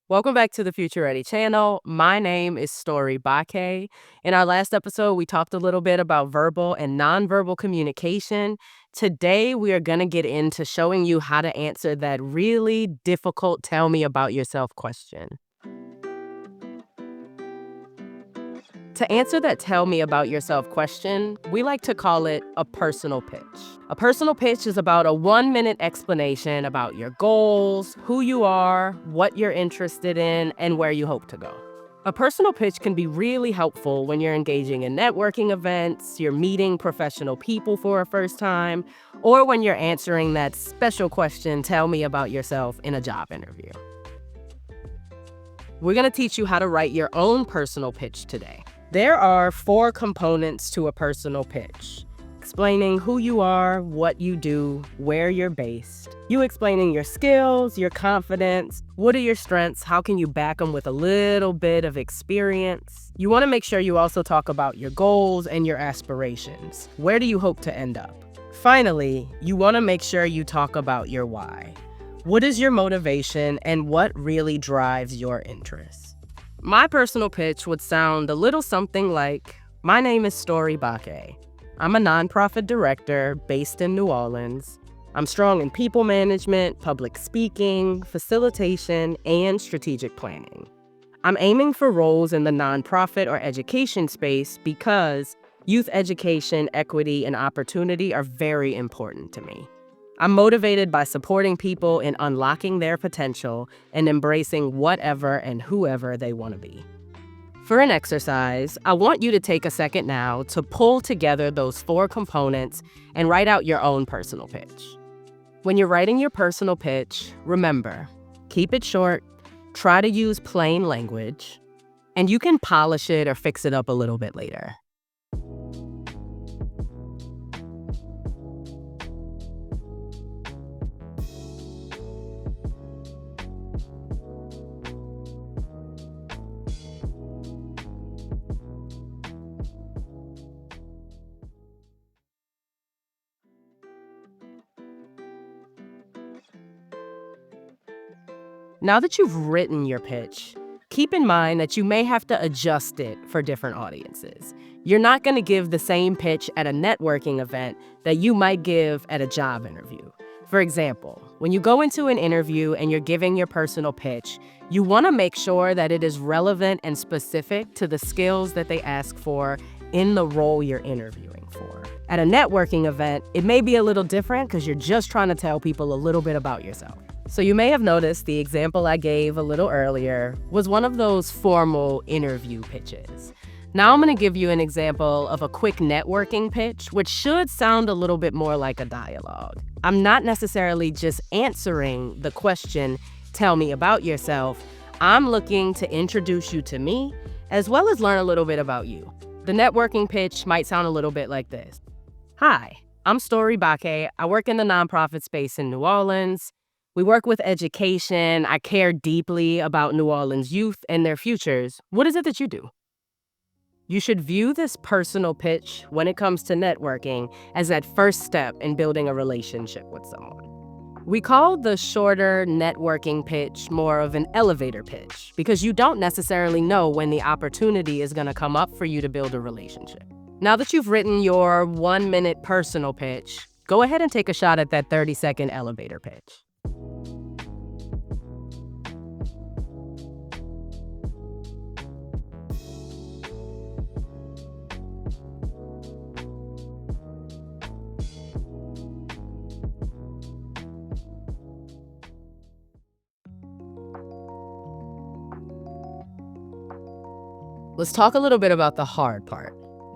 Welcome back to the Future Ready channel. My name is Story Baquet. In our last episode, we talked a little bit about verbal and nonverbal communication. Today, we are going to get into showing you how to answer that really difficult tell me about yourself question. To answer that tell me about yourself question, we like to call it a personal pitch. A personal pitch is about a 1-minute explanation about your goals, who you are, what you're interested in, and where you hope to go. A personal pitch can be really helpful when you're engaging in networking events, you're meeting professional people for a first time, or when you're answering that special question, tell me about yourself, in a job interview. We're going to teach you how to write your own personal pitch today. There are 4 components to a personal pitch: explaining who you are, what you do, where you're based. You explaining your skills, your confidence, what are your strengths, how can you back them with a little bit of experience. You want to make sure you also talk about your goals and your aspirations. Where do you hope to end up? Finally, you want to make sure you talk about your why. What is your motivation and what really drives your interests? My personal pitch would sound a little something like, my name is Story Baquet. I'm a nonprofit director based in New Orleans. I'm strong in people management, public speaking, facilitation, and strategic planning. I'm aiming for roles in the nonprofit or education space because youth education, equity, and opportunity are very important to me. I'm motivated by supporting people in unlocking their potential and embracing whatever and whoever they want to be. For an exercise, I want you to take a second now to pull together those 4 components and write out your own personal pitch. When you're writing your personal pitch, remember, keep it short, try to use plain language, and you can polish it or fix it up a little bit later. Now that you've written your pitch, keep in mind that you may have to adjust it for different audiences. You're not going to give the same pitch at a networking event that you might give at a job interview. For example, when you go into an interview and you're giving your personal pitch, you want to make sure that it is relevant and specific to the skills that they ask for in the role you're interviewing for. At a networking event, it may be a little different because you're just trying to tell people a little bit about yourself. So you may have noticed the example I gave a little earlier was one of those formal interview pitches. Now I'm going to give you an example of a quick networking pitch, which should sound a little bit more like a dialogue. I'm not necessarily just answering the question, tell me about yourself. I'm looking to introduce you to me, as well as learn a little bit about you. The networking pitch might sound a little bit like this. Hi, I'm Story Baquet. I work in the nonprofit space in New Orleans. We work with education. I care deeply about New Orleans youth and their futures. What is it that you do? You should view this personal pitch when it comes to networking as that first step in building a relationship with someone. We call the shorter networking pitch more of an elevator pitch because you don't necessarily know when the opportunity is going to come up for you to build a relationship. Now that you've written your 1-minute personal pitch, go ahead and take a shot at that 30-second elevator pitch. Let's talk a little bit about the hard part,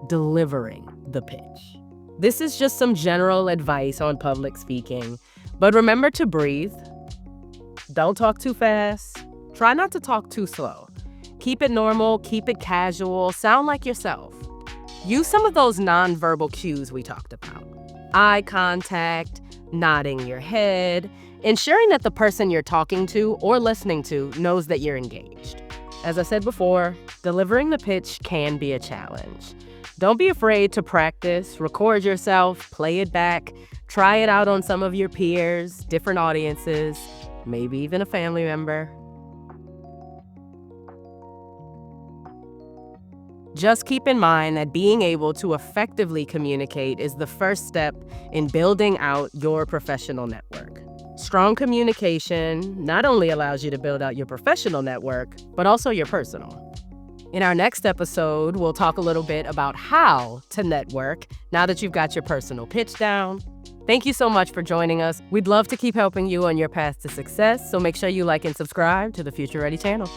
delivering the pitch. This is just some general advice on public speaking, but remember to breathe. Don't talk too fast. Try not to talk too slow. Keep it normal, keep it casual, sound like yourself. Use some of those nonverbal cues we talked about. Eye contact, nodding your head, ensuring that the person you're talking to or listening to knows that you're engaged. As I said before, delivering the pitch can be a challenge. Don't be afraid to practice, record yourself, play it back, try it out on some of your peers, different audiences, maybe even a family member. Just keep in mind that being able to effectively communicate is the first step in building out your professional network. Strong communication not only allows you to build out your professional network, but also your personal. In our next episode, we'll talk a little bit about how to network now that you've got your personal pitch down. Thank you so much for joining us. We'd love to keep helping you on your path to success, so make sure you like and subscribe to the Future Ready channel.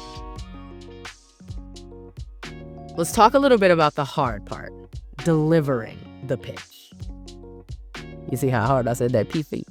Let's talk a little bit about the hard part, delivering the pitch. You see how hard I said that, P-feet?